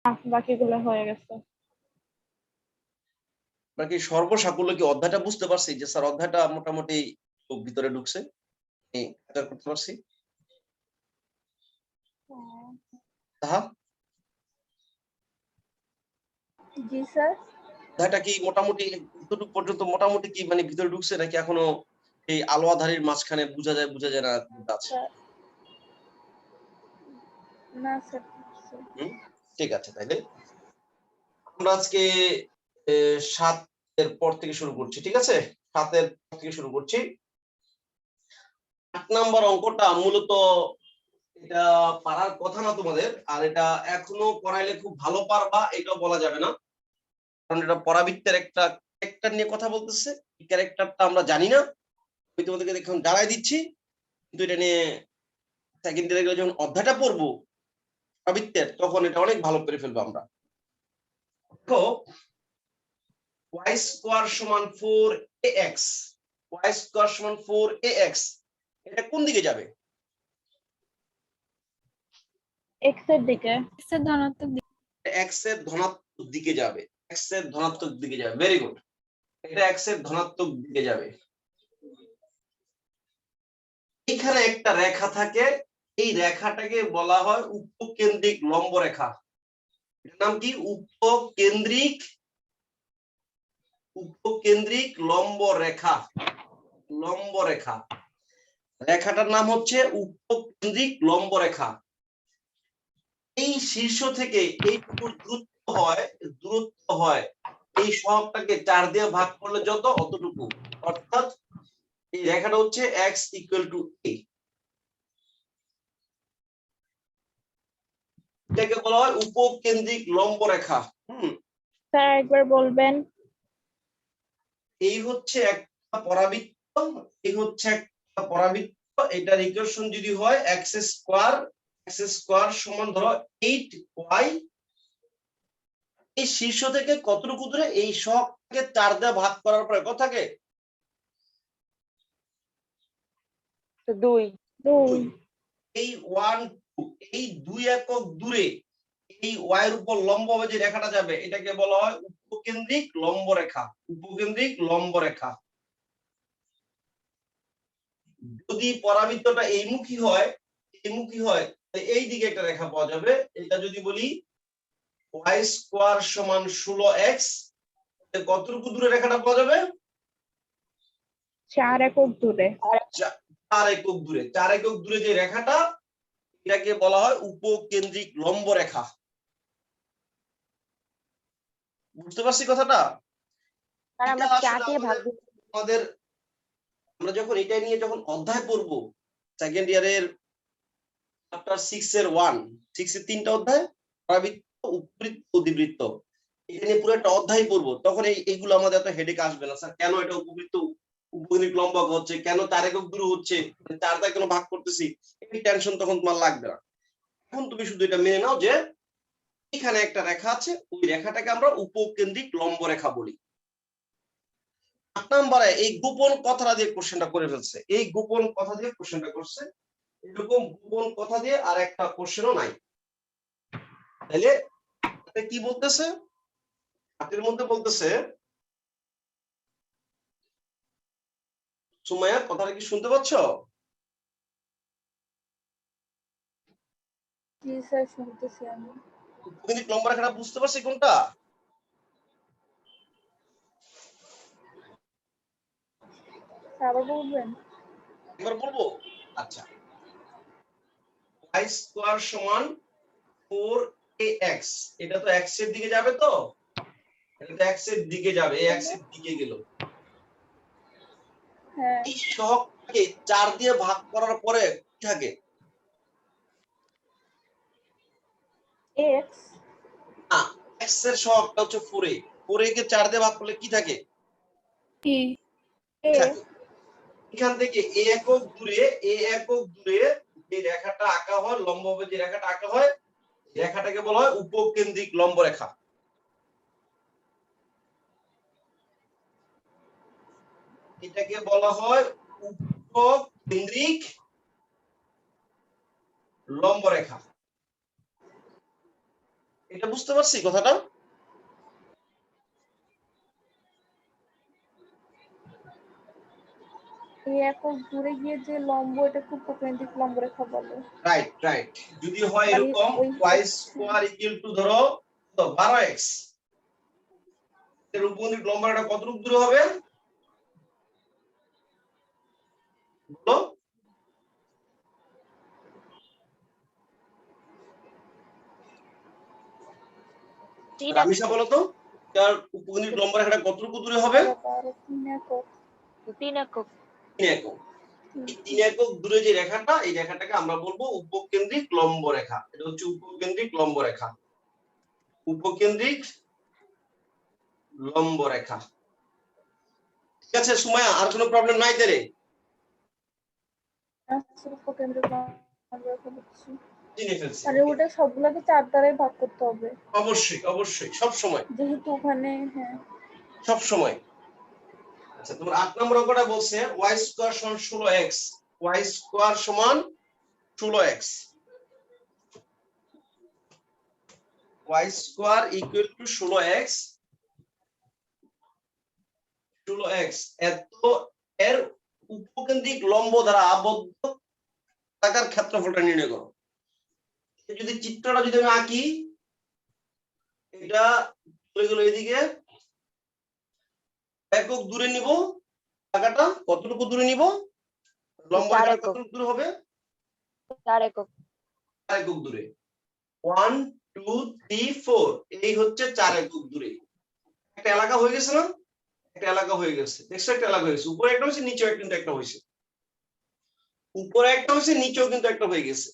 বাকিগুলো হয়ে গেছে। বাকি সর্বসাকুল্য কি অধ্যায়টা বুঝতে পারছি যে স্যার অধ্যায়টা মোটামুটি ভিতরে ঢুকছে করতে পারছি? হ্যাঁ জি স্যার। অধ্যায়টা কি মোটামুটি কতটুকু পর্যন্ত মোটামুটি কি মানে ভিতরে ঢুকছে নাকি এখনো এই আলো আঁধারির মাঝখানে বোঝা যায় না আছে? না স্যার। ঠিক আছে, তাইলে আমরা আজকে 7 এর পর থেকে শুরু করছি, ঠিক আছে? 7 এর পর থেকে শুরু করছি। 8 নাম্বার অঙ্কটা মূলত এটা পারার কথা না তোমাদের, আর এটা এখনো পড়াইলে খুব ভালো পারবা এটাও বলা যাবে না, কারণ এটা পরাবৃত্তের একটা ক্যারেক্টার নিয়ে কথা বলতেছে। এই ক্যারেক্টারটা আমরা জানি না, আমি তোমাদেরকে এখন জানাই দিচ্ছি, কিন্তু এটা নিয়ে সেকেন্ড ইয়ারে যখন অধ্যায়টা পড়বো পরাবৃত্তের তখন এটা অনেক ভালো করে ফেলবো আমরা। দেখো y স্কয়ার সমান 4ax, y স্কয়ার সমান 4ax, এটা কোন দিকে যাবে? x এর দিকে। x এর ধনাত্মক দিকে। x এর ধনাত্মক দিকে যাবে, x এর ধনাত্মক দিকে যাবে, ভেরি গুড, এটা x এর ধনাত্মক দিকে যাবে। এখানে একটা রেখা থাকে, এই রেখাটাকে বলা হয় উপকেন্দ্রিক লম্ব রেখা। এর নাম কি? উপকেন্দ্রিক লম্ব রেখা। লম্ব রেখা, রেখাটার নাম হচ্ছে উপকেন্দ্রিক লম্ব রেখা। এই শীর্ষ থেকে এইটুকু দূরত্ব হয় এই সহগটাকে 4 দিয়ে ভাগ করলে যত অতটুকু, অর্থাৎ এই রেখাটা হচ্ছে x = a। এটাকে বলা হয় উপকেন্দ্রিক লম্ব রেখা। স্যার একবার বলবেন। এই হচ্ছে একটা পরাবৃত্ত, এই হচ্ছে একটা পরাবৃত্ত, এটার ইকুয়েশন যদি হয় x স্কয়ার সমান ধরো 8y, এই শীর্ষ থেকে কতটুকু দূরে? এই সহগটাকে 4 দিয়ে ভাগ করার পরে কত থাকে? 2। এই 1 2, এই 2 একক দূরে এই y এর উপর লম্বভাবে যে রেখাটা যাবে এটাকে বলা হয় উপকেন্দ্রিক লম্ব রেখা। উপকেন্দ্রিক লম্ব রেখা। যদি পরাবৃত্তটা এইমুখী হয় এই দিকে একটা রেখা পাওয়া যাবে। এটা যদি বলি y স্কয়ার সমান 16x, কতটুকু দূরে রেখাটা পাওয়া যাবে? 4 একক দূরে। 4 একক দূরে। 4 একক দূরে যে রেখাটা এটাকে বলা হয় উপকেন্দ্রিক লম্ব রেখা। বুঝতে পারছি কথাটা? আমরা যখন এটা নিয়ে যখন অধ্যায় পড়বো সেকেন্ড ইয়ারের চ্যাপ্টার 6 এর 6 এর 3টা অধ্যায়, পরাবৃত্ত, উপবৃত্ত, অধিবৃত্ত, এটা নিয়ে পুরো একটা অধ্যায় পড়বো, তখন এইগুলো আমাদের এত হেডেক আসবে না। স্যার কেন এটা উপবৃত্ত উপকেন্দ্রিক লম্ব হচ্ছে, কেন 4 একক দূরে হচ্ছে, 4 দিয়ে কেন ভাগ করতেছি, এই টেনশন তখন তোমার লাগবে না। এখন তুমি শুধু এটা মেনে নাও যে এখানে একটা রেখা আছে, ওই রেখাটাকে আমরা উপকেন্দ্রিক লম্ব রেখা বলি। 8 নম্বরে এই গোপন কথাটা দিয়ে কোশ্চেনটা করে ফেলছে, এই গোপন কথা দিয়ে কোশ্চেনটা করছে। এরকম গোপন কথা দিয়ে আর একটা কোশ্চেনও নাই। তাহলে এটা কি বলতেছে? হাতের মধ্যে বলতেছে, সুমাইয়া কথাটা কি শুনতে পাচ্ছ? জি স্যার শুনতেছি আমি। উপকেন্দ্রিক লম্ব রেখাটা বুঝতে পারছি কোনটা? আবার বলবেন? একবার বলবো? আচ্ছা, y স্কয়ার সমান 4ax, এটা তো x এর দিকে যাবে, তো এটা তো x এর দিকে যাবে, এই x এর দিকে গেল। হ্যাঁ। এই সহগটাকে 4 দিয়ে ভাগ করার পরে কি থাকে? x। না, x এর সহগটা হচ্ছে 4a, 4a কে 4 দিয়ে ভাগ করলে কি থাকে? a। থাকে। এখান থেকে a একক দূরে যে রেখাটা আঁকা হয়, লম্বভাবে যে রেখাটা আঁকা হয়, রেখাটাকে বলা হয় উপকেন্দ্রিক লম্ব রেখা। এটাকে বলা হয় উপকেন্দ্রিক লম্ব রেখা। এটা বুঝতে পারছি কথাটা? এই একক দূরে গিয়ে যে লম্ব এটাকে উপকেন্দ্রিক লম্ব রেখা বলে। Right right. যদি হয় মানে এরকম ওই y স্কয়ার ইকুয়াল টু ধরো 12x, এর উপকেন্দ্রিক লম্বটা কতটুকু দূরে হবে বলো? রামিসা বলো তো, তার উপকেন্দ্রিক লম্ব রেখাটা কতটুকু দূরে হবে? 3 একক। 3 একক। 3 একক। এই 3 একক দূরে যে রেখাটা, এই রেখাটাকে আমরা বলবো উপকেন্দ্রিক লম্ব রেখা। এটা হচ্ছে উপকেন্দ্রিক লম্ব রেখা। উপকেন্দ্রিক লম্ব রেখা। ঠিক আছে সুমাইয়া, আর কোনো প্রবলেম নাই তেরে? আচ্ছা, উপকেন্দ্রিক লম্ব রেখা বুঝছি। চিনে ফেলছি। আর ওটা সবগুলোকে 4 দ্বারাই ভাগ করতে হবে। অবশ্যই অবশ্যই, সব সময়, যেহেতু ওখানে হ্যাঁ সব সময়। আচ্ছা, তোমার 8 নম্বর অঙ্কটা বলছে y স্কয়ার সমান 16x, y স্কয়ার সমান 16x, y square equal to 16x, 16x এত এর উপকেন্দ্রিক লম্ব দ্বারা আবদ্ধ আকার ক্ষেত্রফলটা নির্ণয় করো। যদি চিত্রটা যদি আমি আঁকি, এটা চলে গেল এদিকে, একক দূরে নিব, টাকাটা কতটুকু দূরে নিব, লম্বটা কতটুকু দূরে হবে? 4 একক। 4 একক দূরে। 1 2 3 4, এই হচ্ছে 4 একক দূরে। একটা এলাকা হয়ে গেছে না? একটা এলাকা হয়ে গেছে, দেখছো? একটা এলাকা হয়েছে, উপরে একটা হয়েছে, নিচেও কিন্তু একটা হয়েছে, উপরে একটা হয়েছে, নিচেও কিন্তু একটা হয়ে গেছে।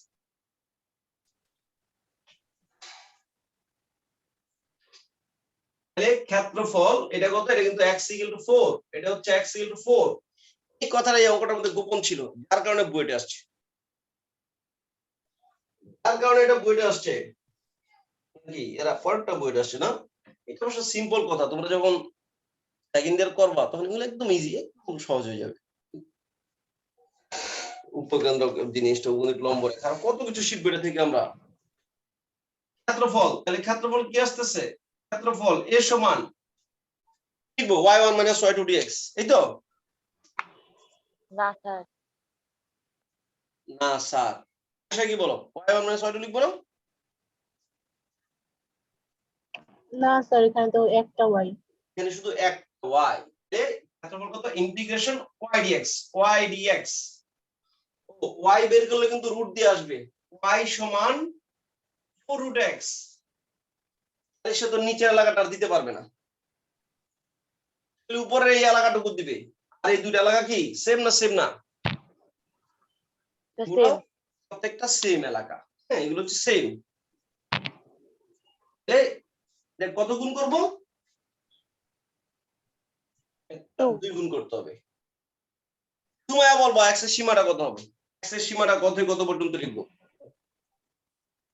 তাহলে ক্ষেত্রফল এটা কত? এটা কিন্তু x = 4, এটা হচ্ছে x = 4। এই কথাটা এই অঙ্কটার মধ্যে গোপন ছিল, যার কারণে বইটা আসছে, যার কারণে এটা বইটা আসছে। কি এরা পরেরটা বইটা আসছে না? এটা অবশ্য সিম্পল কথা, তোমরা যখন সেকেন্ড ইয়ার করবা তখন এগুলো একদম ইজি, একদম সহজ হয়ে যাবে। উপকেন্দ্র জিনিসটা, উপকেন্দ্রিক লম্ব রেখা, কত কিছু শিখবো এটা থেকে আমরা। ক্ষেত্রফল, তাহলে ক্ষেত্রফল কি আসতেছে? ক্ষেত্রফল a সমান লিখবো y1 - y2 dx, এই তো? না স্যার। না স্যার, আশা কি বলো y1 - y2 লিখবো না? না স্যার, এখানে তো একটা y। এখানে শুধু একটা y। ক্ষেত্রফল কত? Integration y dx, y dx। y বের করলে কিন্তু রুট দিয়ে আসবে, y সমান 4 root x। তাহলে সে তো নিচের এলাকাটা আর দিতে পারবে না, তাহলে উপরের এই এলাকাটুকু দিবে। আর এই দুইটা এলাকা কি সেম না? সেম না? প্রত্যেকটা সেম এলাকা, হ্যাঁ এগুলো হচ্ছে সেম। কত গুণ করব? 2 গুণ করতে হবে। তুমি বলবা x এর সীমাটা কত হবে? x এর সীমাটা কত থেকে কত পর্যন্ত লিখবো?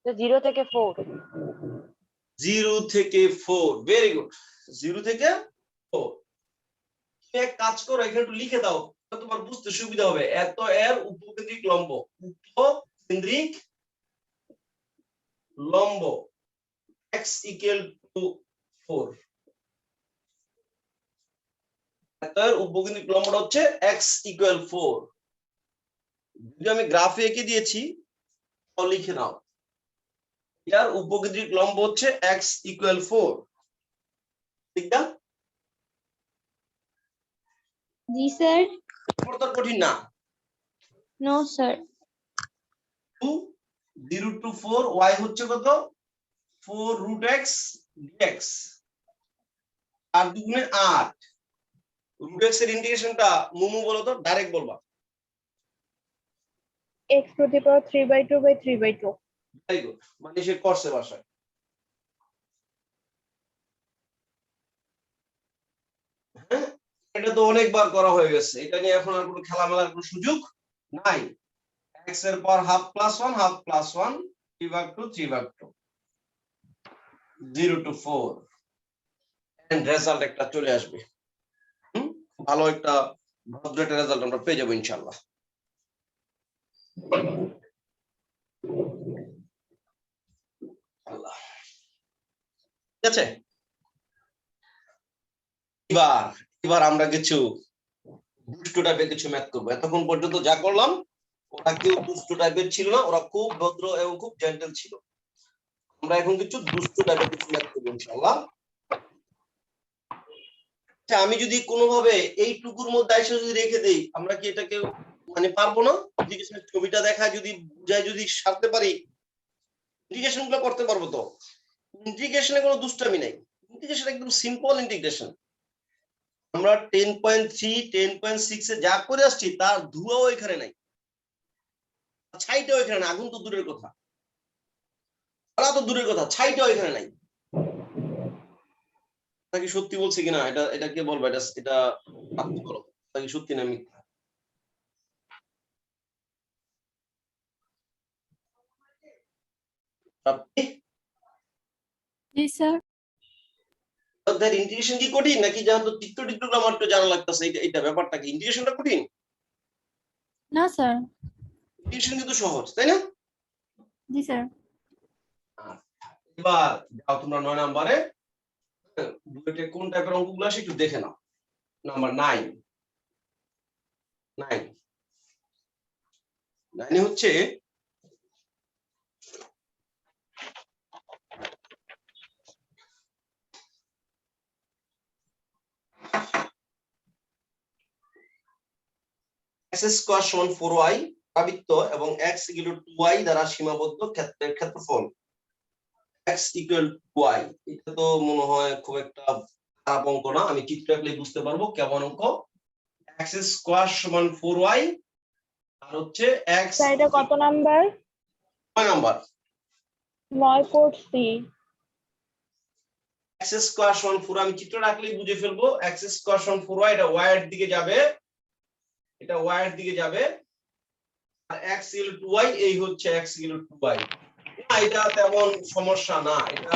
0 থেকে 4। 0 থেকে 4, ভেরি গুড। 0 থেকে 4। তুমি এক কাজ করো, এখানে একটু লিখে দাও, তোমার বুঝতে সুবিধা হবে। এত এর উপকেন্দ্রিক লম্ব, উপকেন্দ্রিক লম্ব x = 4। এত এর উপকেন্দ্রিক লম্বটা হচ্ছে x = 4। যদি আমি গ্রাফে এঁকে দিয়েছি তাহলে লিখে নাও, এর উপকেন্দ্রিক লম্ব হচ্ছে x = 4, ঠিক না? জি স্যার। তো কঠিন না। No sir. 0 to 4, y হচ্ছে কত? 4 root x dx, আর দুগুণে 8। root x এর ইন্টিগ্রেশনটা মুমু বলো তো, ডাইরেক্ট বলবা। x^3/2/3/2। ভেরি গুড, মানে সে করছে ভাষায়। হ্যাঁ, এটা তো অনেকবার করা হয়ে গেছে, এটা নিয়ে এখন আর কোনো খেলামেলার কোনো সুযোগ নাই। x এর power half plus 1 half plus 1 3/2 3/2, 0 to 4, end result একটা চলে আসবে। ভালো একটা ভদ্র একটা রেজাল্ট আমরা পেয়ে যাবো ইনশাআল্লাহ। আল্লাহ। ঠিক আছে, এবার আমরা কিছু দুষ্ট টাইপের কিছু ম্যাথ করবো। এতক্ষণ পর্যন্ত যা করলাম ওরা কেউ দুষ্ট টাইপের ছিল না, ওরা খুব ভদ্র এবং খুব জেন্টল ছিল। আমরা এখন কিছু দুষ্ট টাইপের কিছু ম্যাথ করবো ইনশাআল্লাহ। আচ্ছা, আমি যদি কোনোভাবে এইটুকুর মধ্যে এসে যদি রেখে দেই, আমরা কি এটাকে মানে পারবো না? ইন্টিগ্রেশনের ছবিটা দেখায় যদি বুঝায় যদি সারতে পারি, ইন্টিগ্রেশন গুলো করতে পারবো তো। ইন্টিগ্রেশনে কোনো দুষ্টামি নাই, ইন্টিগ্রেশন একদম সিম্পল ইন্টিগ্রেশন। আমরা 10.3 10.6 এ যা করে আসছি তার ধুয়াও এখানে নাই, ছাইটাও এখানে নাই। আগুন তো দূরের কথা, তারা তো দূরের কথা, ছাইটাও এখানে নাই। কি সত্যি বলছি কিনা এটা কে বলবো? এটা আপনি বলো, কি সত্যি না মিথ্যা? আপনি জি স্যার। তাদের ইন্টিগ্রেশন কি কঠিন নাকি যেহেতু চিত্রগুলো আমার একটু জানা লাগতেছে, এটা ব্যাপারটা কি? ইন্টিগ্রেশনটা কঠিন? না স্যার। ইন্টিগ্রেশন কিন্তু সহজ, তাই না? জি স্যার। এবার যাও তোমরা 9 নম্বরে, বুলেটে কোন টাইপের অঙ্কগুলো আসে একটু দেখে নাও। নাম্বার 9 হচ্ছে x স্কয়ার সমান 4y বৃত্ত এবং x ইকুয়াল টু 2y দ্বারা সীমাবদ্ধ ক্ষেত্রের ক্ষেত্রফল x ইকুয়াল টু y। এটা তো মনে হয় খুব একটা খারাপ অঙ্ক না, আমি চিত্র আঁকলে বুঝতে পারবো কেমন অঙ্ক। x স্কয়ার সমান 4y আর হচ্ছে x। এটা কত নাম্বার? 9 নাম্বার। 9 করছি। x স্কয়ার সমান 4, আমি চিত্র আঁকলেই বুঝে ফেলবো। x স্কয়ার সমান 4y, এটা y এর দিকে যাবে, এটা y এর দিকে যাবে, আর x ইকুয়াল টু y, এই হচ্ছে x ইকুয়াল টু y। না, এটা তেমন সমস্যা না, এটা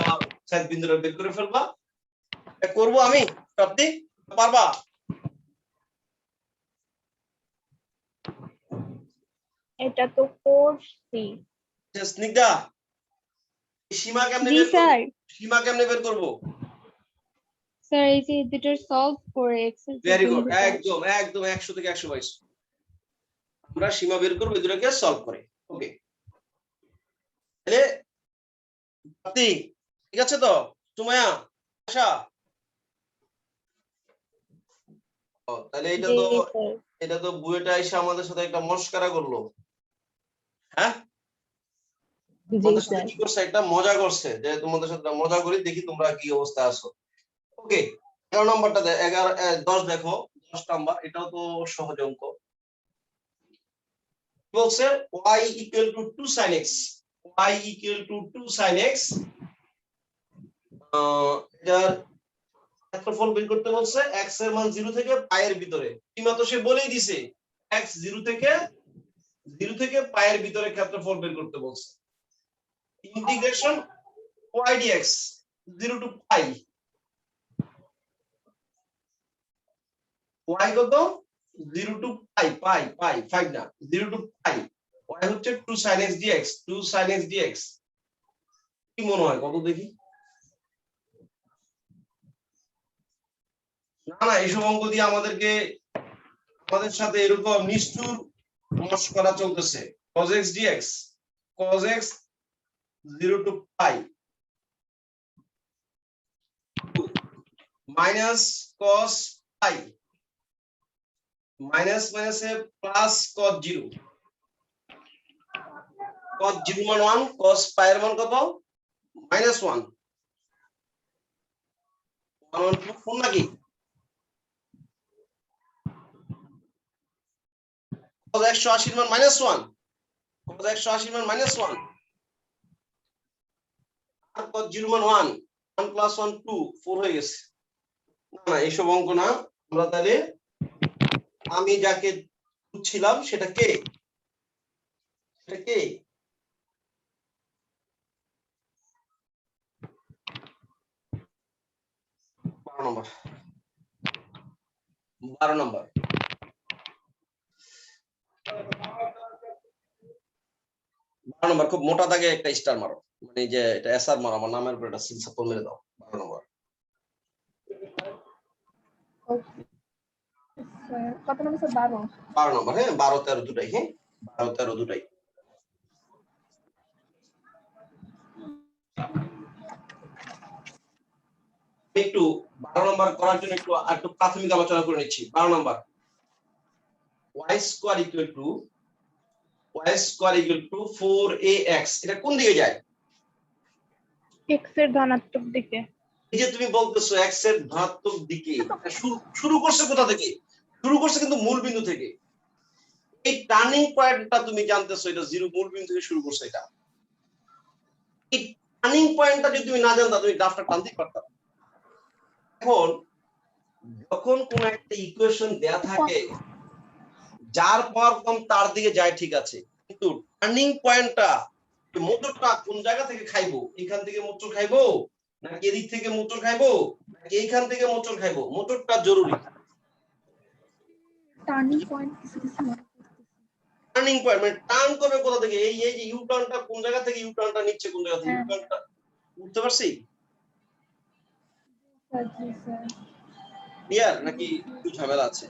ছেদ বিন্দুটা বের করে ফেলবা। এটা করবো আমি, আপনি পারবা? এটা তো করছি। স্নিগ্ধা, সীমা কেমনে জি বের করব? স্যার। সীমা কেমনে বের করব? স্যার এই যে দুটোর সলভ করে এক্সেল ভেরি গুড, একদম একদম 100 থেকে 122 আমরা সীমা বের করব, এই দুটোকে সলভ করে। ওকে, তাহলে আপনি ঠিক আছে তো? সুমাইয়া, আশা, তাহলে জি স্যার। এটা তো বুয়েটা এসে আমাদের সাথে একটা মস্করা করলো। হ্যাঁ, জি তোমাদের সাথে স্যার। কি করছে? একটা মজা করছে, যে তোমাদের সাথে মজা করি, দেখি তোমরা কি অবস্থা আছো। ওকে, 11 নাম্বারটা 10 দেখো, 10 নাম্বার, এটাও তো সহজ অঙ্ক। বলছে y equal to 2 sin x, y equal to 2 sin x, এটার ক্ষেত্রফল বের করতে বলছে। x এর মান 0 থেকে পাই এর ভিতরে, সীমা তো সে বলেই দিছে, x 0 থেকে পাই এর ভিতরে ক্ষেত্রফল বের করতে বলছে। ইন্টিগ্রেশন y dx 0 টু পাই, y কত? 0 টু পাই 5 না, 0 টু পাই, y হচ্ছে 2 sin x dx, 2 sin x dx। কি মনে হয় কত দেখি? না, এইসব অঙ্ক দিয়ে আমাদের সাথে এরকম নিষ্ঠুর মস্করা চলতেছে। cos x dx, cos x 0 two পাই মাইনাস cos পাই, মাইনাস মাইনাসে প্লাস cos 0, cos 0 মান 1, cos পাই এর মান কত? মাইনাস 1, 1 1 4 নাকি? cos 180 মান মাইনাস 1, cos 180 মান মাইনাস 1, আর cos 0 মান 1, 1 প্লাস 1 2, 4 হয়ে গেছে। না, এইসব অঙ্ক না। আমরা তাহলে আমি যাকে খুঁজছিলাম সেটা কে? সেটা কে? 12 নম্বর, 12 নম্বর। খুব মোটা দাগে একটা স্টার মারো, মানে যে এটা এসআর মারো, আমার নামের উপর একটা সিল সাপোর্ট মেরে দাও। 12 নম্বর। কত নম্বর স্যার? 12। 12 নম্বর, হ্যাঁ 12 13 দুটাই, হ্যাঁ 12 13 দুটাই। একটু 12 নম্বর করার জন্য একটু প্রাথমিক আলোচনা করে নিচ্ছি। 12 নম্বর y square equal to 4ax, এটা কোন দিকে যায়? x এর ধনাত্মক দিকে। এই যে তুমি বলতেছো x এর ধনাত্মক দিকে, শুরু করছে কোথা থেকে? শুরু করছে কিন্তু মূল বিন্দু থেকে। এই টার্নিং পয়েন্টটা তুমি জানতেছো, এটা জিরো মূল বিন্দু থেকে শুরু করছে। এটা এই টার্নিং পয়েন্টটা যদি তুমি না জানতা তুমি গ্রাফটা টানতেই পারতা। এখন যখন কোন একটা ইকুয়েশন দেয়া থাকে যার পাওয়ার কম তার দিকে যায়, ঠিক আছে, কিন্তু টার্নিং পয়েন্টটা মোটরটা কোন জায়গা থেকে খাইবো, এখান থেকে মোটর খাইবো নাকি এদিক থেকে মোটর খাইবো নাকি এইখান থেকে মোটর খাইবো, মোটরটা জরুরি। টার্নিং পয়েন্ট কিছু কিছু মনে করতেছি। টার্নিং পয়েন্ট মানে টার্ন করবে কোথা থেকে, এই যে ইউ টার্নটা কোন জায়গা থেকে, ইউ টার্নটা নিচ্ছে কোন জায়গা থেকে, ইউ টার্নটা বুঝতে পারছি? স্যার জি স্যার। ক্লিয়ার নাকি একটু ঝামেলা আছে?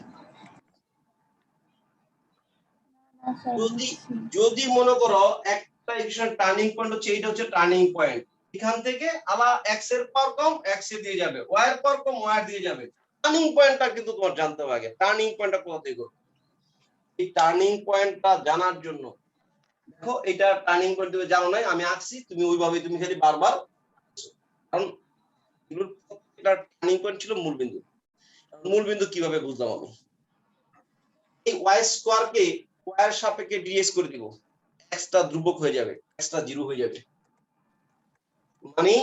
না স্যার যদি বুঝছি। যদি মনে করো একটা ইকুয়েশন টার্নিং পয়েন্ট হচ্ছে, এইটা হচ্ছে টার্নিং পয়েন্ট, এখান থেকে আলা x এর পাওয়ার কম x এর দিয়ে যাবে, y এর পাওয়ার কম y এর দিয়ে যাবে। টার্নিং পয়েন্টটা কিন্তু তোমার জানতে হবে আগে, টার্নিং পয়েন্টটা কোথা থেকে করবে। এই টার্নিং পয়েন্টটা জানার জন্য দেখো, এটা টার্নিং পয়েন্ট তুমি জানো নাই, আমি আঁকছি, তুমি ওইভাবে তুমি খালি বারবার, কারণ এগুলোর প্রত্যেকটা টার্নিং পয়েন্ট ছিল মূলবিন্দু। মূলবিন্দু কিভাবে বুঝলাম আমি? এই y স্কয়ার কে y এর সাপেক্ষে ডিএস করে দিব, x টা ধ্রুবক হয়ে যাবে, x টা জিরো হয়ে যাবে। মানে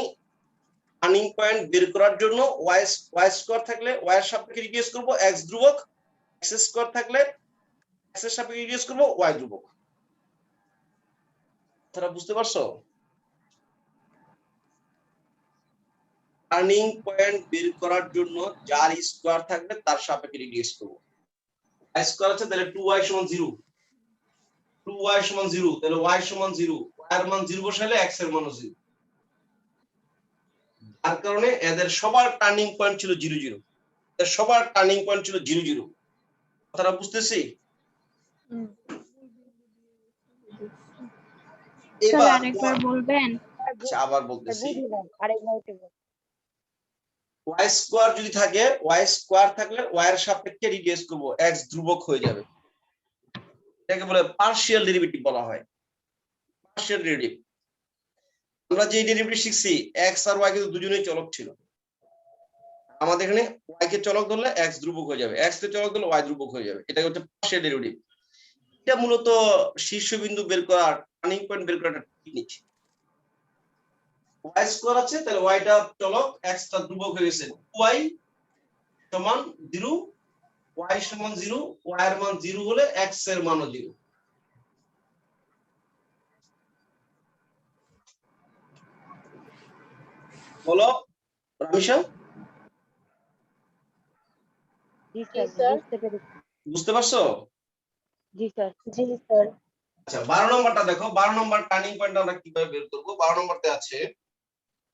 টার্নিং পয়েন্ট বের করার জন্য y স্কয়ার থাকলে y এর সাপেক্ষে ডিএস করব x ধ্রুবক, x স্কয়ার থাকলে x এর সাপেক্ষে ডিএস করব y ধ্রুবক। তোমরা বুঝতে পারছো? টার্নিং পয়েন্ট বের করার জন্য যার স্কয়ার থাকবে তার সাপেক্ষে ডিএস করব। y স্কয়ার আছে তাহলে 2y সমান 0, 2y সমান 0, তাহলে y সমান 0, y এর মান 0 বসালে x এর মান 0। তার কারণে এদের সবার টার্নিং পয়েন্ট ছিল 0 0, এদের সবার টার্নিং পয়েন্ট ছিল 0 0। কথাটা বুঝতেছি? স্যার এবার আরেকবার বলবেন? আচ্ছা আবার বলতেছি, বুঝলাম, আরেকবার একটু বল। y স্কয়ার যদি থাকে, y স্কয়ার থাকলে y এর সাপেক্ষে ডিএস করব, x ধ্রুবক হয়ে যাবে। এটাকে বলে পার্শিয়াল ডেরিভেটিভ বলা হয়, পার্শিয়াল ডেরিভেটিভ। আমরা যে ডেরিভেটিভ শিখছি x আর y কিন্তু দুজনেই চলক ছিল। আমাদের এখানে y কে চলক ধরলে x ধ্রুবক হয়ে যাবে, x কে চলক ধরলে y ধ্রুবক হয়ে যাবে। এটা হচ্ছে পার্শিয়াল ডেরিভেটিভ। এটা মূলত শীর্ষবিন্দু বের করার, টার্নিং পয়েন্ট বের করার টেকনিক। y স্কয়ার আছে তাহলে y টা চলক, x টা ধ্রুবক হয়ে গেছে, y সমান 0, y সমান 0, y এর মান 0 হলে x এর মানও 0। বলো রামিশা, জি স্যার, বুঝতে পেরেছি। বুঝতে পারছো? জি স্যার। জি স্যার। আচ্ছা 12 নম্বরটা দেখো, 12 নম্বর টার্নিং পয়েন্ট আমরা কিভাবে বের করব। 12 নম্বরতে আছে,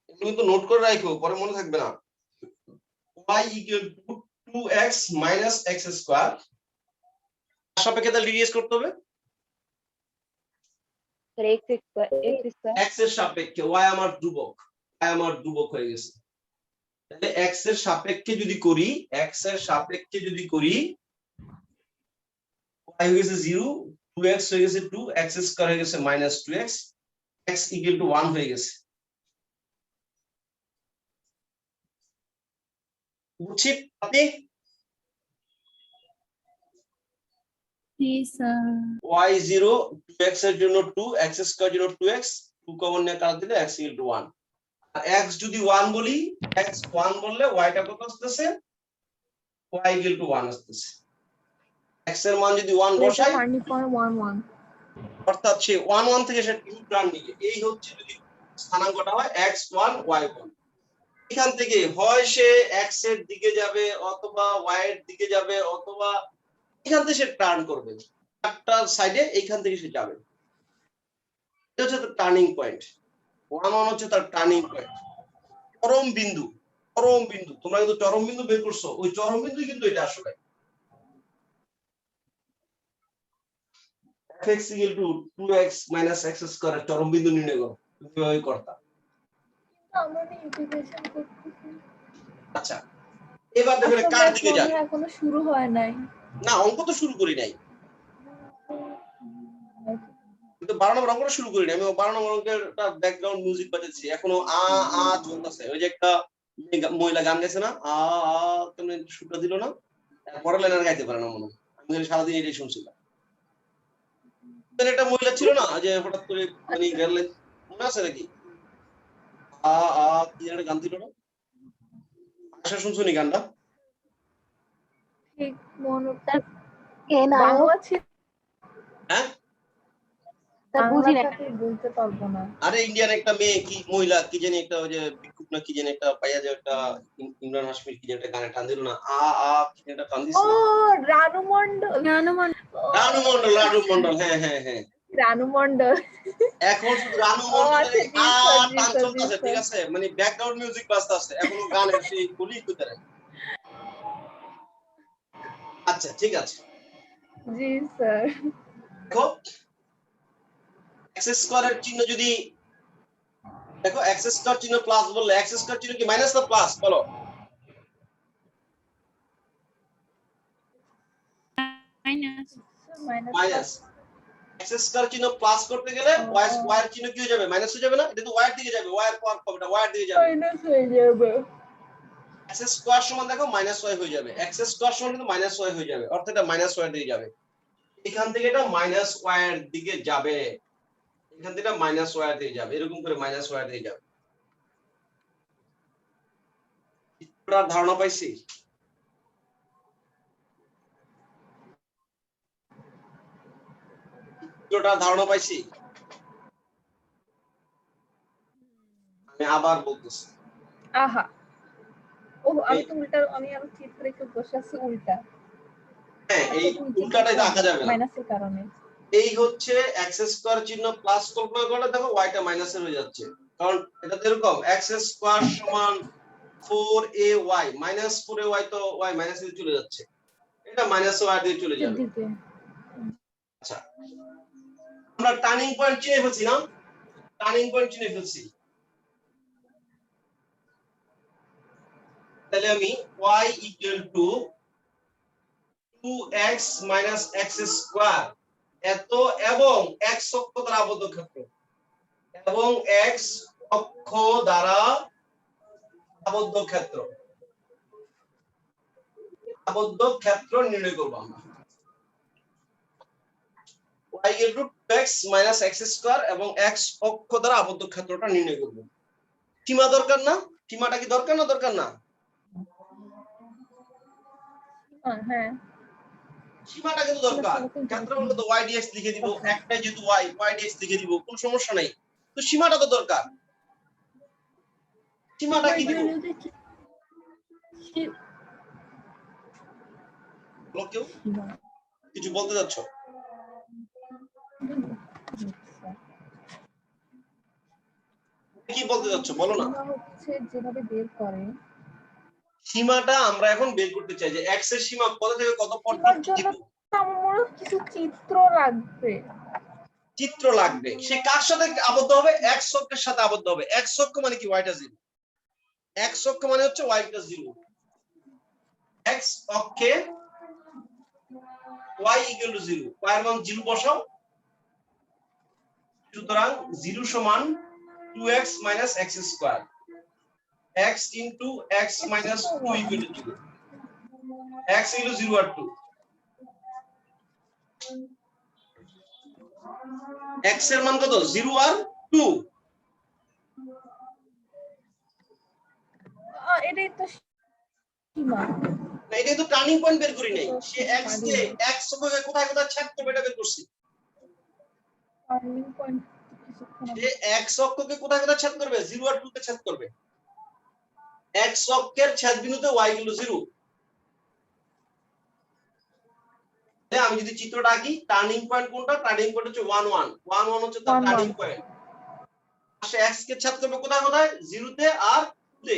এগুলো কিন্তু নোট করে রাখো, পরে মনে থাকবে না। y equal to 2x minus x square, তার সাপেক্ষে তাহলে ডিএস করতে হবে স্যার x স্কয়ার, x এর সাপেক্ষে, y আমার ধ্রুবক, y আমার ধ্রুবক হয়ে গেছে। তাহলে x এর সাপেক্ষে যদি করি, x এর সাপেক্ষে যদি করি, y হয়ে গেছে 0, 2x হয়ে গেছে 2, x স্কয়ার হয়ে গেছে minus 2x, x equal to 1 হয়ে গেছে। বুঝছি আপনি? জি স্যার। y 0, 2x এর জন্য 2, x স্কয়ার জন্য 2x, 2 কমন নিয়ে কাট দিলে x ইকুয়াল টু 1। আর x যদি 1 বলি, x 1 বললে y টা কত আসতেছে, y ইকুয়াল টু 1 আসতেছে। x এর মান যদি 1 বসাই, টার্নিং পয়েন্ট 1 1, অর্থাৎ সে 1 1 থেকে সে 2 টার্ন নিবে। এই হচ্ছে যদি স্থানাঙ্কটা হয় x 1 y 1। এখান থেকে হয় সে x এর দিকে যাবে অথবা y এর দিকে যাবে অথবা এখান থেকে সে টার্ন করবে, একটা সাইডে এইখান থেকে সে যাবে। এটা হচ্ছে তার টার্নিং পয়েন্ট। 1 1 হচ্ছে তার টার্নিং পয়েন্ট, চরম বিন্দু। চরম বিন্দু, তোমরা কিন্তু চরম বিন্দু বের করছো, ওই চরম বিন্দু কিন্তু এটা আসলে fx = 2x - x² এর চরম বিন্দু নির্ণয় করো, তুমি কিভাবে করতা? আমরা ইন্টিগ্রেশন করতেছি। আচ্ছা এবার দেখো এটা কার দিকে যাবে? এখনো শুরু হয় নাই। না অঙ্ক তো শুরু করি নাই, কিন্তু 12 নম্বর অঙ্কটা শুরু করি নাই, আমি 12 নম্বর অঙ্কের ব্যাকগ্রাউন্ড মিউজিক বাজাচ্ছি এখনো। আ চলতেছে, ওই যে একটা মহিলা গান গাইছে না, কেমন সুরটা দিল না, পরের লাইন আর গাইতে পারে না মনে হয়, আমি সারাদিন এটাই শুনছিলাম। একটা মহিলা ছিল না যে হঠাৎ করে মানে গেলেন, মনে আছে নাকি? কি একটা গান দিল না, আশা শুনছো নি গানটা? ঠিক মনে স্যার কে না বাংলা ছিল, হ্যাঁ বুঝি না। বাংলাটাকে বলতে পারবো না। আরে ইন্ডিয়ান একটা মেয়ে কি মহিলা কি জানি একটা, ওই যে বিক্ষুব্ধ না কি জানি একটা পাইয়া যে একটা ইমরান হাশমির কি জানি একটা গানে টান দিল না, কি জানি একটা টান দিছিল ও না? রানু মণ্ডল, রানু মণ্ডল, হ্যাঁ রানু মণ্ডল। এখন শুধু রানু ও মণ্ডলের আচ্ছা, জি টান স্যার, জি চলতেছে, স্যার। ঠিক আছে, মানে ব্যাকগ্রাউন্ড মিউজিক বাজতেছে, এখনো গানের সেই কলি কোথায়। আচ্ছা ঠিক আছে, জি স্যার। দেখো x² এর চিহ্ন যদি, দেখো x² চিহ্ন প্লাস বললে x² চিহ্ন কি মাইনাস না প্লাস বলো? Minus. মাইনাস। x² চিহ্ন প্লাস করতে গেলে y এর চিহ্ন কি হয়ে যাবে? মাইনাস হয়ে যাবে না? এটা তো y এর দিকে যাবে, y এর পাওয়ার কতটা, y এর দিকে যাবে, মাইনাস হয়ে যাবে। x² সমান দেখো মাইনাস y হয়ে যাবে, x² সমান কিন্তু মাইনাস y হয়ে যাবে, অর্থাৎ এটা মাইনাস y এর দিকে যাবে, এখান থেকে এটা মাইনাস y এর দিকে যাবে, এখান থেকে এটা মাইনাস y এর দিকে যাবে, এরকম করে মাইনাস y এর দিকে যাবে। চিত্রটার ধারণা পাইছি? চিত্রটার ধারণা পাইছি? আমি আবার বলতেছি, আহা, ও আমি তো উল্টা, আমি আরো চিত্রে একটু বসে আছি উল্টা। হ্যাঁ এই উল্টাটাই তো আঁকা যাবে না, মাইনাসের কারণে। এই হচ্ছে x² চিহ্ন প্লাস কল্পনা করলে দেখো y টা মাইনাসের হয়ে যাচ্ছে, কারণ এটা তো এরকম x² সমান 4ay মাইনাস 4ay, তো y মাইনাসে চলে যাচ্ছে, এটা মাইনাস y দিয়ে চলে যাবে। আচ্ছা আমরা টার্নিং পয়েন্ট চিনে ফেলছি না, টার্নিং পয়েন্ট চিনে ফেলছি, তাহলে আমি y = 2x - x² এত এবং x অক্ষ দ্বারা আবদ্ধ ক্ষেত্র, এবং x অক্ষ দ্বারা আবদ্ধ ক্ষেত্র নির্ণয় করব আমরা। y = 2x - x² এবং x অক্ষ দ্বারা আবদ্ধ ক্ষেত্রটা নির্ণয় করব। সীমা দরকার না? সীমাটা কি দরকার না দরকার না? হ্যাঁ সীমাটা কিন্তু দরকার, ক্ষেত্রফল তো y dx লিখে দিব, একটাই যেহেতু y dx লিখে দিব, কোনো সমস্যা নাই, তো সীমাটা তো দরকার, সীমাটা কি দিব? কেউ কিছু বলতে যাচ্ছ? কি বলতে যাচ্ছ বলো না। হচ্ছে যেভাবে বের করে, সীমাটা আমরা এখন বের করতে চাই যে x এর সীমা কত থেকে কত পর্যন্ত দিব। আমার কিছু চিত্র লাগবে, চিত্র লাগবে, সে কার সাথে আবদ্ধ হবে? x অক্ষের সাথে আবদ্ধ হবে। x অক্ষ মানে কি? y টা 0, x অক্ষ মানে হচ্ছে y টা 0, x অক্ষে y = 0, y এর মান 0 বসাও, সুতরাং 0 সমান 2x - x², x * x - 2 = 0, x হলো 0 আর 2, x এর মান কত? 0 আর 2, এটাই তো সীমা, না এটাই তো টার্নিং পয়েন্ট বের করি নাই, সে x কে x অক্ষকে কোথায় কোথায় ছেদ করবে এটা বের করছি, টার্নিং পয়েন্ট কিছুক্ষণ সে x অক্ষকে কোথায় কোথায় ছেদ করবে? 0 আর 2 তে ছেদ করবে, x অক্ষের ছেদ বিন্দুতে y = 0। আমি যদি চিত্রটা আঁকি, টার্নিং পয়েন্ট কোনটা? টার্নিং পয়েন্ট হচ্ছে 1 1, 1 1 হচ্ছে তার টার্নিং পয়েন্ট, সে x কে ছেদ করবে কোথায় কোথায়? 0 তে আর 2 তে,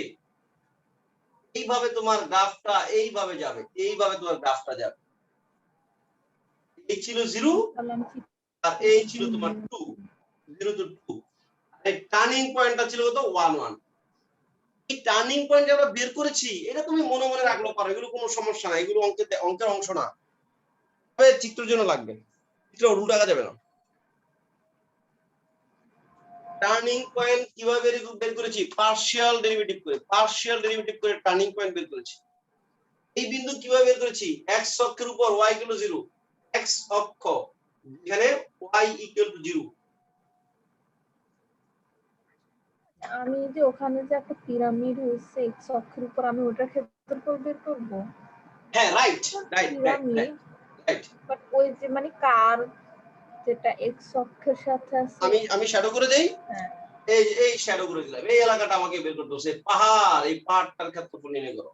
এইভাবে তোমার গ্রাফটা এইভাবে যাবে, এইভাবে তোমার গ্রাফটা যাবে। এই ছিল 0 আর এই ছিল তোমার 2, 0 to 2। এই টার্নিং পয়েন্টটা ছিল কত 1 1। এই টার্নিং পয়েন্ট আমরা বের করেছি, এটা তুমি মনে মনে রাখলেও পারো, এগুলো কোনো সমস্যা না, এগুলো অঙ্কের অংশ না, তবে চিত্রের জন্য লাগবে, চিত্র উল্টো আঁকা যাবে না। টার্নিং পয়েন্ট কিভাবে বের করেছি? পার্শিয়াল ডেরিভেটিভ করে টার্নিং পয়েন্ট বের করেছি। এই বিন্দু কিভাবে বের করেছি? x অক্ষের উপর y = 0, x অক্ষ এখানে y = 0। আমি যে ওখানে যে একটা পিরামিড হয়েছে এক্স অক্ষের উপর, আমি ওটার ক্ষেত্রফল বের করবো। হ্যাঁ, রাইট। পিরামিড, বাট ওই যে মানে কার যেটা এক্স অক্ষের সাথে আছে। আমি শ্যাডো করে দেই। হ্যাঁ, এই শ্যাডো করে দিলাম। এই এলাকাটা আমাকে বের করতে হচ্ছে, পাহাড়, এই পাহাড়টার ক্ষেত্রফল নির্ণয় করো।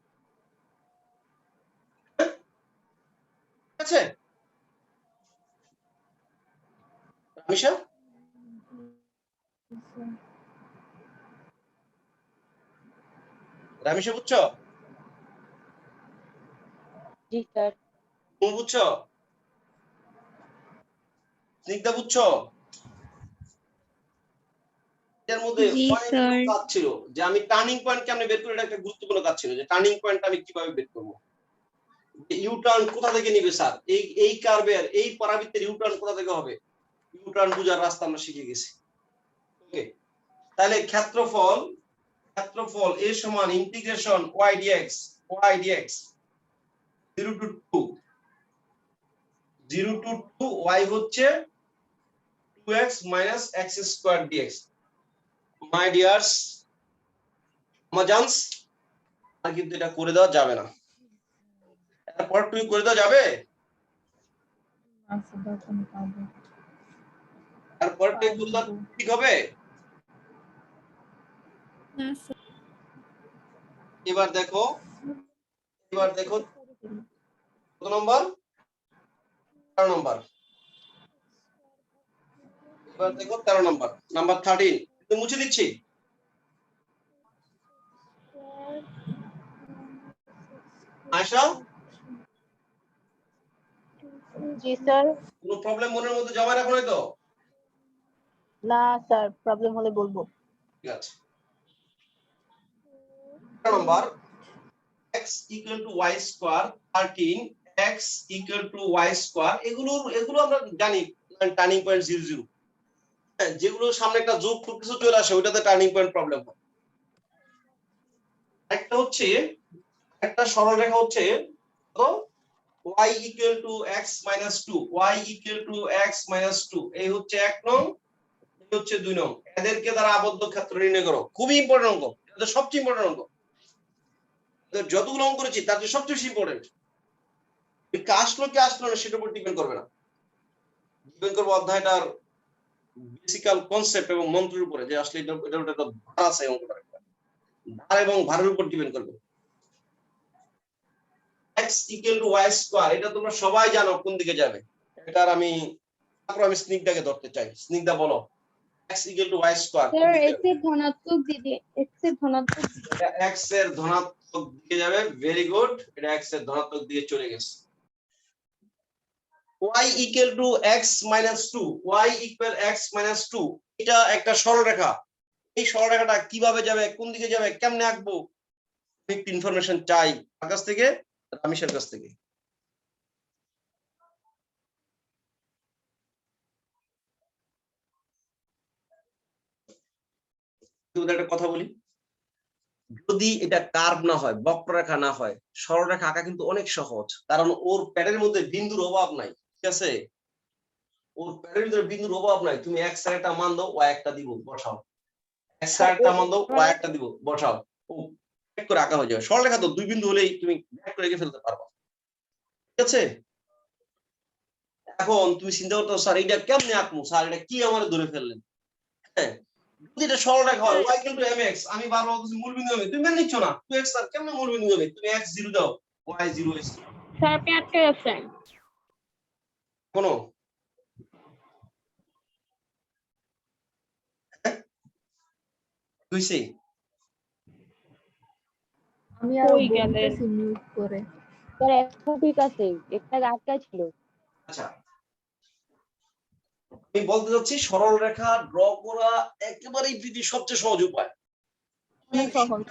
ঠিক আছে রামিশা? রামিশা বুঝছো? জি স্যার। তুমি বুঝছো? স্নিগ্ধা বুঝছো? এর মধ্যে জি অনেকগুলো স্যার। কাজ ছিল, যে আমি টার্নিং পয়েন্ট কেমনে বের করি, এটা একটা গুরুত্বপূর্ণ কাজ ছিল, যে টার্নিং পয়েন্ট আমি কিভাবে বের করব। ইউ টার্ন কোথা থেকে নিবে স্যার, এই কার্ভের এই পরাবৃত্তের ইউ টার্ন কোথা থেকে হবে, ইউ টার্ন বোঝার রাস্তা আমরা শিখে গেছি। ওকে, তাহলে ক্ষেত্রফল a সমান integration y dx 0 to 2 y হচ্ছে 2x - x square dx। My dears Amazons, আর কিন্তু এটা করে দেওয়া যাবে না। এরপর তুমি করে দেওয়া যাবে, আচ্ছা দর্শন পাবো। এরপর তুমি করে দেওয়া ঠিক হবে। না স্যার। এবার দেখো কত নম্বর? 13 নম্বর। এবার দেখো 13 নম্বর, নাম্বার 13 তুমি মুছে দিচ্ছি। আয়শা, জি স্যার। কোনো প্রবলেম মনের মধ্যে জমা রাখো নাই তো? না স্যার, প্রবলেম হলে বলবো। ঠিক আছে। 13 নম্বর, x = y square 13 x = y square, এগুলো আমরা জানি টার্নিং পয়েন্ট 0 0। যেগুলো সামনে একটা যোগ কিছু চলে আসে, ওইটাতে টার্নিং পয়েন্ট প্রবলেম হয়। একটা হচ্ছে, একটা সরলরেখা হচ্ছে তো y = x - 2, y = x - 2, এই হচ্ছে 1 নং, এই হচ্ছে 2 নং। এদেরকে দ্বারা আবদ্ধ ক্ষেত্র নির্ণয় করো। খুবই ইম্পর্টেন্ট অঙ্ক, এটা সবচেয়ে ইম্পর্টেন্ট অঙ্ক, যতগুলো অঙ্ক করেছি তার যে সবচেয়ে ইম্পর্টেন্ট। আসলো কি আসলো না সেটার উপর ডিপেন্ড করবে না, ডিপেন্ড করবে অধ্যায়টার বেসিক্যাল কনসেপ্ট এবং মন্ত্রের উপরে, যে আসলে এটা একটা ভার আছে অঙ্কটার, ভার এবং ভারের উপর ডিপেন্ড করবে। x = y স্কয়ার, এটা তোমরা সবাই জানো কোন দিকে যাবে। এটার আমি স্নিগ্ধাকে ধরতে চাই। স্নিগ্ধা বলো, x = y স্কয়ার কোন স্যার দিকে x যাবে? এর ধনাত্মক দিকে, x এর ধনাত্মক দিকে। এটা x এর ধনাত্মক দিকে যাবে। ভেরি গুড, এটা x এর ধনাত্মক দিকে চলে গেছে। y = x - 2, y = x - 2, এটা একটা সরলরেখা। এই সরলরেখাটা কিভাবে যাবে, কোন দিকে যাবে, কেমনে আঁকবো, একটু ইনফরমেশন চাই কার কাছ থেকে? রামিশের কাছ থেকে। তোমাদের একটা কথা বলি, যদি এটা কার্ভ না হয়, বক্ররেখা না হয়, সরলরেখা আঁকা কিন্তু অনেক সহজ, কারণ ওর প্যাডের মধ্যে বিন্দুর অভাব নাই। ঠিক আছে, ওর প্যাডের ভিতরে বিন্দুর অভাব নাই। তুমি x এর একটা মান দাও, y একটা দিব, বসাও। x এর একটা মান দাও, y একটা দিব, বসাও। ও ব্যাক করে আঁকা হয়ে যাবে। সরলরেখা তো দুই বিন্দু হলেই তুমি ব্যাক করে এঁকে ফেলতে পারবা। ঠিক আছে, এখন তুমি চিন্তা করতে, স্যার এটা কেমনে আঁকবো, স্যার এটা কি আমার ধরে ফেললেন। হ্যাঁ, যদি এটা সরলরেখা হয়, y = mx, আমি বারবার বলছি মূলবিন্দু হবে, তুমি মেনে নিচ্ছ না। 2x স্যার কেমনে মূলবিন্দু হবে, তুমি x 0 দাও, y 0 আছে। স্যার আপনি আটকে গেছেন। কোনো হইছে? আমি আর কই গেলেন? বলতেছি মিউট করে। স্যার এখন ঠিক আছে, একটা আটকা ছিল। আচ্ছা, আমি বলতে চাচ্ছি সরল রেখা ড্র করা একেবারেই পৃথিবীর সবচেয়ে সহজ উপায়। তুমি সহজ।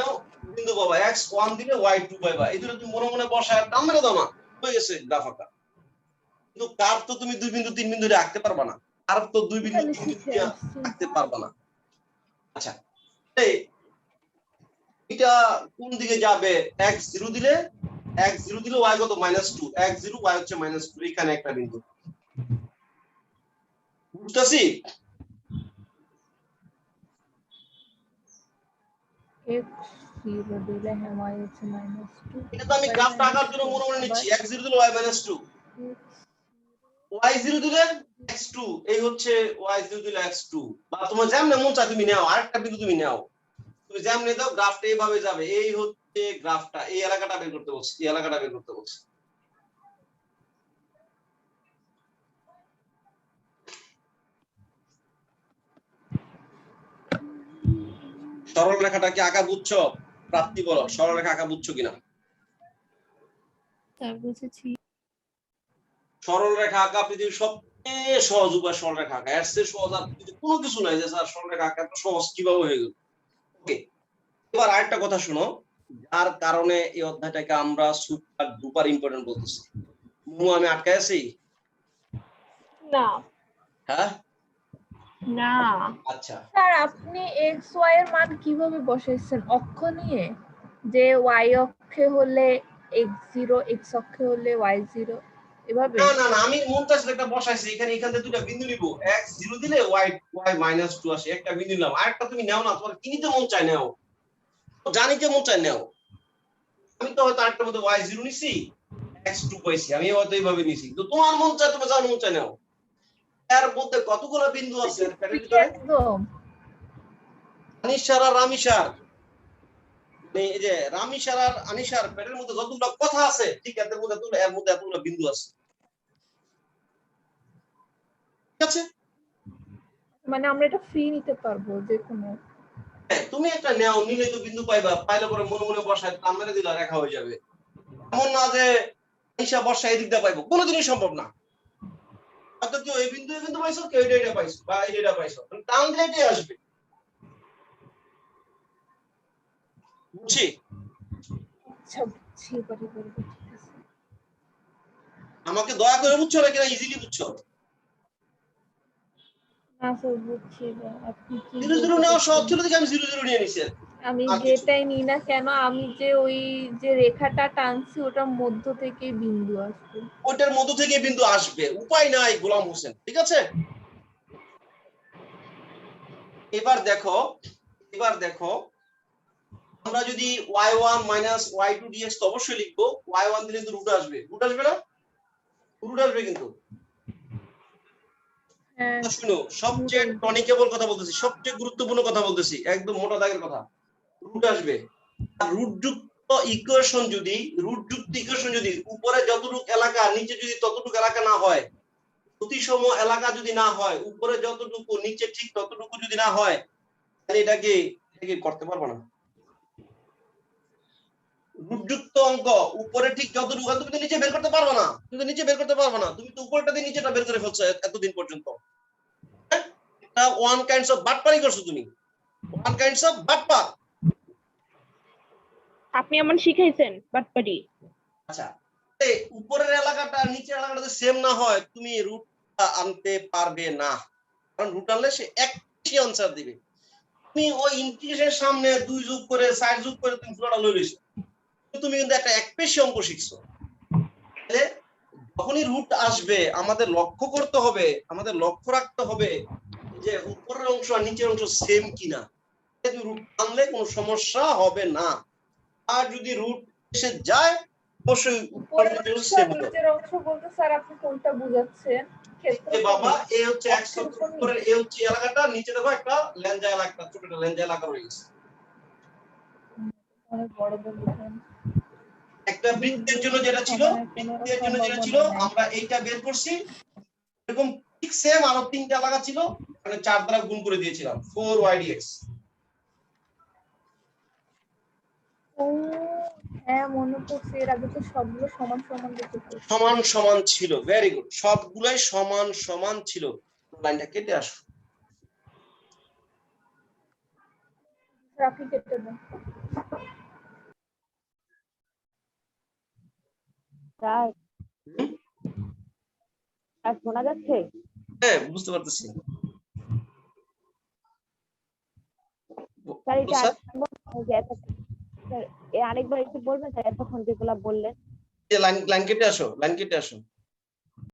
বিন্দু পাবা x1 দিলে y2 পাবা, এই দুটো তুমি মনে মনে বসায় নাম মেরে দাও না, হয়ে গেছে গ্রাফ আঁকা। কিন্তু কার্ভ তো তুমি 2 বিন্দু 3 বিন্দু আঁকতে পারবা না, কার্ভ তো 2 বিন্দু 3 বিন্দু আঁকতে পারবা না। আচ্ছা, এটা কোন দিকে যাবে? x0 দিলে y কত -2, x0 y হচ্ছে -2, এখানে একটা বিন্দু। বুঝতাছি? x0 দিলে হ্যাঁ y হচ্ছে -2। এটা তো আমি গ্রাফটা আঁকার জন্য মনে মনে নিচ্ছি, x0 দিলে y -2, y0 দিলে x2, এই হচ্ছে y0 দিলে x2। বা তোমার যেমন মন চায় তুমি নাও, আরেকটা বিন্দু তুমি নাও, তুমি যেমন দাও গ্রাফটা এইভাবে যাবে। এই হচ্ছে গ্রাফটা, এই এলাকাটা বের করতে বলছি, এই এলাকাটা বের করতে বলছি। সরল রেখাটা কি আঁকা বুঝছো? প্রাপ্তি বলো, সরল রেখা আঁকা বুঝছো কিনা? স্যার বুঝেছি। সরল রেখা আঁকা পৃথিবীর সবচেয়ে সহজ উপায় সরল রেখা আঁকা, এর চেয়ে সহজ আর কোনো কিছু নাই যে স্যার সরল রেখা আঁকা এত সহজ কিভাবে হয়ে গেল। ওকে, এবার আরেকটা কথা শুনো, যার কারণে এই অধ্যায়টাকে আমরা সুপার ডুপার ইম্পর্টেন্ট বলতেছি। আমি আটকায় আছি? না হ্যাঁ, না আচ্ছা, স্যার আপনি x y এর মান কিভাবে বসাইছেন? অক্ষ নিয়ে, যে y অক্ষে হলে x0, x অক্ষে হলে y0, এভাবে? না না না, আমি মুমতাজ একটা বসাইছি এখানে, এখান থেকে দুটো বিন্দু নিব, x0 দিলে y -2 আসে, একটা বিন্দু নিলাম, আরেকটা তুমি নাও না, তোমার কি নিতে মন চায় নাও, জানি যে মন চায় নাও। আমি তো হয়তো আরেকটার মধ্যে y0 নিছি, x2 পাইছি, আমি হয়তো এইভাবে নিছি, তো তোমার মন চায় তুমি যার মন চায় নাও। এর মধ্যে কতগুলো বিন্দু আছে এর প্যাটের ভিতরে? একদম। আনিশার আর রামিশার, মানে এই যে রামিশার আর আনিশার প্যাটের মধ্যে যতগুলো কথা আছে, ঠিক এর মধ্যে এতগুলো বিন্দু আছে, ঠিক আছে? মানে আমরা এটা ফ্রি নিতে পারবো যে কোনো? হ্যাঁ, তুমি একটা নাও, নিলে তো বিন্দু পাইবা, পাইলে পরে মনে মনে বসায় টান মেরে দিলে রেখা হয়ে যাবে। এমন না যে আনিশা বর্ষা এই দিকটা পাইবো, কোনোদিনই সম্ভব না। হয়তো কেউ এই বিন্দু পাইছো, কেউ এটা পাইছো, বা এটা পাইছো, টান দিলে এটাই আসবে। বুঝছি? আচ্ছা বুঝছি, এবারে বলবো, ঠিক আছে। আমাকে দয়া করে বুঝছো না কিনা ইজিলি বুঝছো? না স্যার বুঝছি না, আপনি কি 0 নেওয়া সহজ ছিল দেখে আমি 0 নিয়ে নিছি। আমি আর কিছু যেটাই নিই না কেন, আমি যে ওই যে রেখাটা টানছি ওটার মধ্য থেকে বিন্দু আসবে। ওইটার মধ্য থেকে বিন্দু আসবে, উপায় নাই গোলাম হোসেন, ঠিক আছে? এবার দেখো আমরা যদি y1 - y2 dx তো অবশ্যই লিখবো, y1 দিলে কিন্তু রুট আসবে না? রুট আসবে কিন্তু। হ্যাঁ শুনো, সবচেয়ে টনিকেবল কথা বলতেছি, সবচেয়ে গুরুত্বপূর্ণ কথা বলতেছি, একদম মোটা দাগের কথা, রুট আসবে। আর রুটযুক্ত ইকুয়েশন যদি উপরে যতটুকু এলাকা নিচে যদি ততটুকু এলাকা না হয়, প্রতিসম এলাকা যদি না হয়, উপরে যতটুকু নিচে ঠিক ততটুকু যদি না হয়, তাহলে এটাকে করতে পারবো না। রুটযুক্ত অঙ্ক উপরে ঠিক যতটুকু, তুমি তো নিচে বের করতে পারবে না, তুমি তো উপরটা দিয়ে নিচেটা বের করে ফেলছো এতদিন পর্যন্ত। এটা ওয়ান কাইন্ডস অফ বাটপারি করছো তুমি, ওয়ান কাইন্ডস অফ বাটপার। আপনি আমার শিখাইছেন বাটপারি। আচ্ছা, এই উপরের এলাকাটা নিচের এলাকাটা যদি সেম না হয়, তুমি রুটটা আনতে পারবে না, কারণ রুট আনলে সে একই আনসার দিবে। তুমি ওই ইন্টিগ্রেশনের সামনে 2 যোগ করে 4 যোগ করে তুমি পুরোটা লই লইছো, তুমি কিন্তু একটা একপেশি অঙ্ক শিখছো। তাহলে যখনই রুট আসবে আমাদের লক্ষ্য করতে হবে, আমাদের লক্ষ্য রাখতে হবে যে উপরের অংশ আর নিচের অংশ সেম কিনা। যদি রুট আনলে কোনো সমস্যা হবে না, আর যদি রুট এসে যায় অবশ্যই উপরের নিচের সেম হবে। নিচের অংশ বলতে স্যার আপনি কোনটা বুঝাচ্ছেন? এই বাবা, এই হচ্ছে 100 উপরের, এই হচ্ছে এলাকাটা, নিচে দেখো একটা লেঞ্জা এলাকা, ছোট একটা লেঞ্জা এলাকা রয়েছে। অনেক বড় বলছেন। একটা বৃত্তের জন্য যেটা ছিল, আমরা এইটা বের করছি, এরকম ঠিক সেম আরো 3টা এলাকা ছিল, মানে 4 দ্বারা গুণ করে দিয়েছিলাম 4y dx। ও হ্যাঁ মনে পড়ছে, এর আগে তো সবগুলো সমান সমান দেখে ফেলছি। সমান সমান ছিল, ভেরি গুড, সবগুলাই সমান সমান ছিল। লাইনটা কেটে আসো। আপনি কেটে দেন। স্যার হুম? আর শোনা যাচ্ছে? হ্যাঁ বুঝতে পারতেছি। স্যার এটা স্যার, স্যার আরেকবার একটু বলবেন স্যার, এতক্ষণ যেগুলা বললেন। লাইন লাইন কেটে আসো, লাইন কেটে আসো।